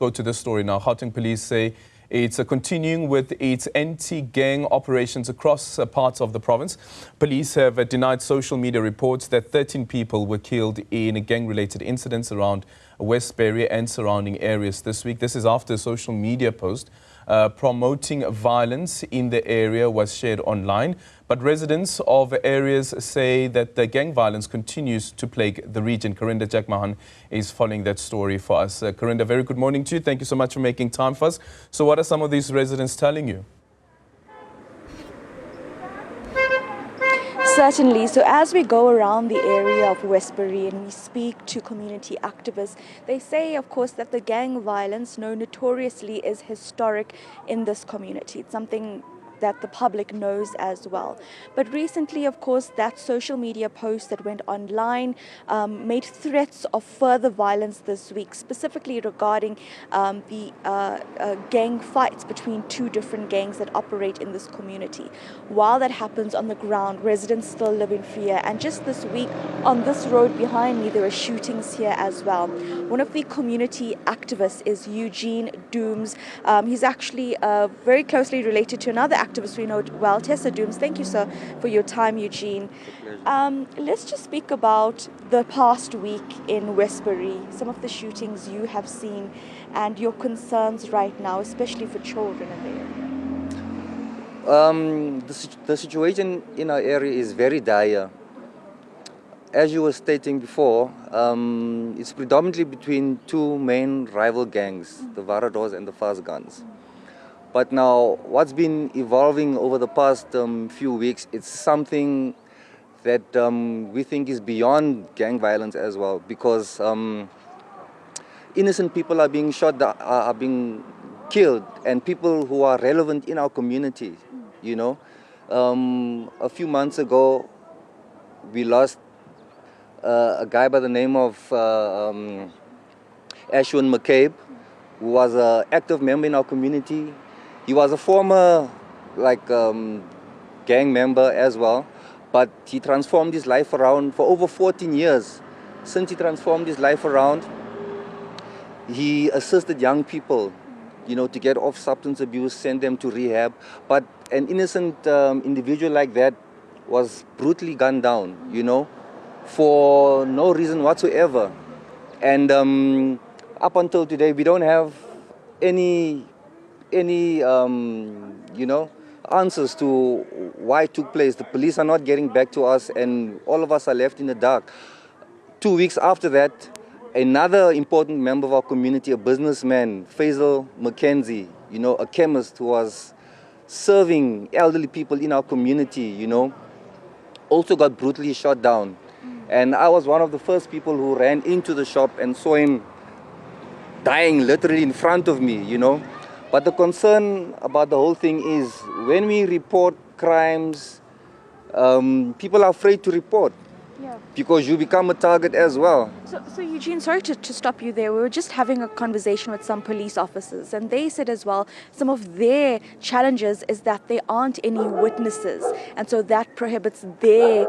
Go to the story now. Gauteng police say it's continuing with its anti-gang operations across parts of the province. Police have denied social media reports that 13 people were killed in gang-related incidents around Westbury and surrounding areas this week. This is after a social media post promoting violence in the area was shared online. But residents of areas say that the gang violence continues to plague the region. Karinda Jackmahan is following that story for us. Karinda, very good morning to you. Thank you so much for making time for us. So what are some of these residents telling you? Certainly. So as we go around the area of Westbury and we speak to community activists, they say, of course, that the gang violence, notoriously, is historic in this community. It's something that the public knows as well. But recently, of course, that social media post that went online made threats of further violence this week, specifically regarding the gang fights between two different gangs that operate in this community. While that happens on the ground, residents still live in fear. And just this week, on this road behind me, there are shootings here as well. One of the community activists is Eugene Dooms. He's actually very closely related to another activist we know well, Tessa Dooms. Thank you, sir, for your time, Eugene. Let's just speak about the past week in Westbury, some of the shootings you have seen and your concerns right now, especially for children in the area. The situation in our area is very dire. As you were stating before, it's predominantly between two main rival gangs, the Varadors and the Fast Guns. But now, what's been evolving over the past few weeks, it's something that we think is beyond gang violence as well, because innocent people are being shot, are being killed, and people who are relevant in our community, you know. A few months ago, we lost a guy by the name of Ashwin McCabe, who was an active member in our community. He was a former gang member as well, but he transformed his life around for over 14 years. Since he transformed his life around, he assisted young people, you know, to get off substance abuse, send them to rehab. But an innocent individual like that was brutally gunned down, you know, for no reason whatsoever. And up until today, we don't have any you know, answers to why it took place. The police are not getting back to us, and all of us are left in the dark. 2 weeks after that, another important member of our community, a businessman, Faisal Mackenzie, you know, a chemist who was serving elderly people in our community, you know, also got brutally shot down. And I was one of the first people who ran into the shop and saw him dying literally in front of me, you know. But the concern about the whole thing is when we report crimes, people are afraid to report. Yeah. Because you become a target as well. So Eugene, sorry to stop you there. We were just having a conversation with some police officers, and they said as well, some of their challenges is that there aren't any witnesses, and so that prohibits their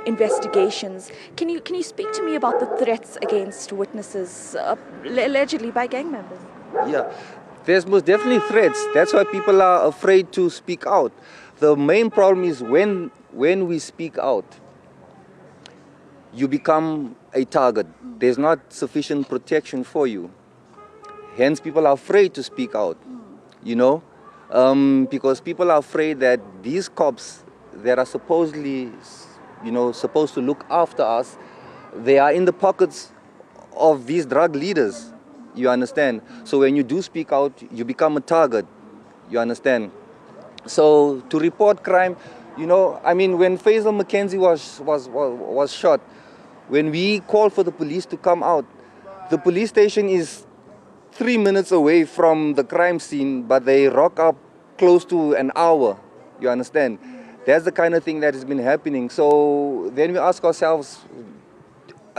investigations. Can you speak to me about the threats against witnesses, allegedly by gang members? Yeah, there's most definitely threats. That's why people are afraid to speak out. The main problem is when we speak out, you become a target. There's not sufficient protection for you. Hence, people are afraid to speak out, you know, because people are afraid that these cops that are supposedly, you know, supposed to look after us, they are in the pockets of these drug leaders, you understand? So when you do speak out, you become a target, you understand? So to report crime, you know, I mean, when Faisal Mackenzie was shot, when we called for the police to come out, the police station is 3 minutes away from the crime scene, but they rock up close to an hour, you understand? That's the kind of thing that has been happening. So then we ask ourselves,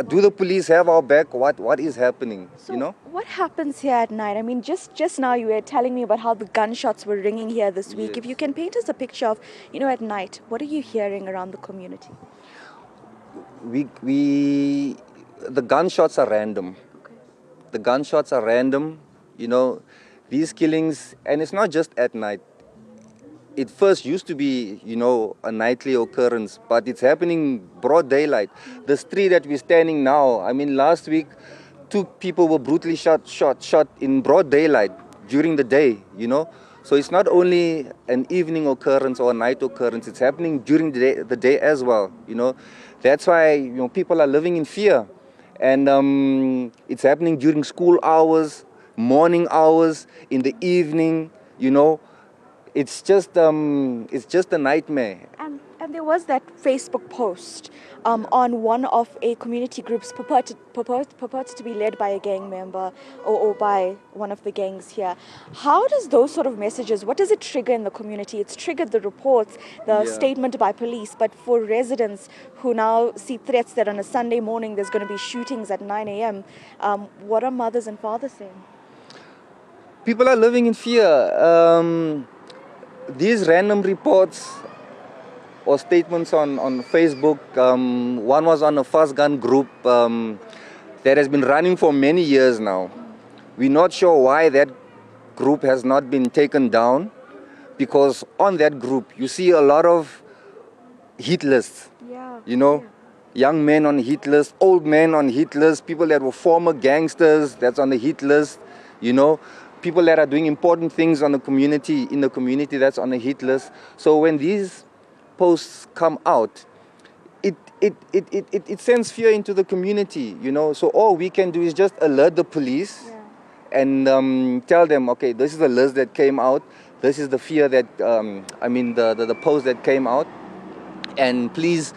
do the police have our back? What is happening, so you know? What happens here at night? I mean, just now you were telling me about how the gunshots were ringing here this week. Yes. If you can paint us a picture of, you know, at night, what are you hearing around the community? The gunshots are random. Okay. The gunshots are random. You know, these killings, and it's not just at night. It first used to be, you know, a nightly occurrence, but it's happening broad daylight. The street that we're standing now, I mean, last week, 2 people were brutally shot in broad daylight during the day, you know. So it's not only an evening occurrence or a night occurrence, it's happening during the day as well, you know. That's why, you know, people are living in fear. And it's happening during school hours, morning hours, in the evening, you know. It's just a nightmare. And there was that Facebook post on one of a community groups purported to be led by a gang member or by one of the gangs here. How does those sort of messages, what does it trigger in the community? It's triggered the reports, the statement by police, but for residents who now see threats that on a Sunday morning there's going to be shootings at 9 a.m., what are mothers and fathers saying? People are living in fear. These random reports or statements on Facebook, one was on a fast gun group that has been running for many years now. We're not sure why that group has not been taken down, because on that group you see a lot of hit lists, you know, young men on hit lists, old men on hit lists, people that were former gangsters that's on the hit list, you know. People that are doing important things in the community that's on a hit list. So when these posts come out, it sends fear into the community, you know. So all we can do is just alert the police and tell them, okay, this is the list that came out. This is the fear that, the post that came out. And please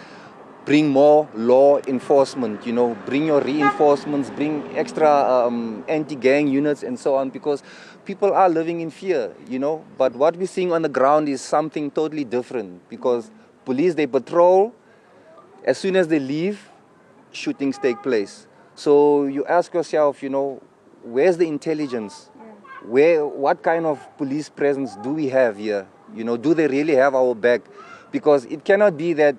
bring more law enforcement, you know, bring your reinforcements, bring extra anti-gang units and so on, because people are living in fear, you know. But what we're seeing on the ground is something totally different, because police, they patrol, as soon as they leave, shootings take place. So you ask yourself, you know, where's the intelligence? What kind of police presence do we have here? You know, do they really have our back? Because it cannot be that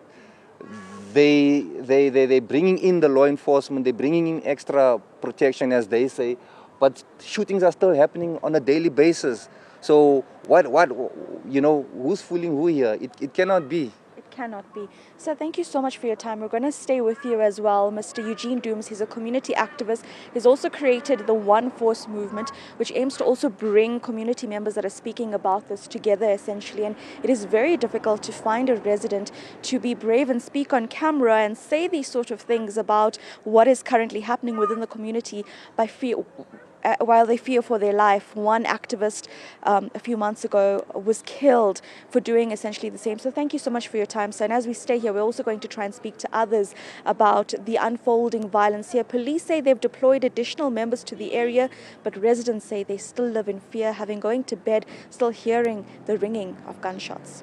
they're bringing in the law enforcement, they're bringing in extra protection, as they say, but shootings are still happening on a daily basis. So you know, who's fooling who here? It cannot be. It cannot be. So thank you so much for your time. We're going to stay with you as well. Mr. Eugene Dooms, he's a community activist. He's also created the One Force movement, which aims to also bring community members that are speaking about this together, essentially. And it is very difficult to find a resident to be brave and speak on camera and say these sort of things about what is currently happening within the community by fear. While they fear for their life. One activist a few months ago was killed for doing essentially the same. So thank you so much for your time, sir. And as we stay here, we're also going to try and speak to others about the unfolding violence here. Police say they've deployed additional members to the area, but residents say they still live in fear, having going to bed, still hearing the ringing of gunshots.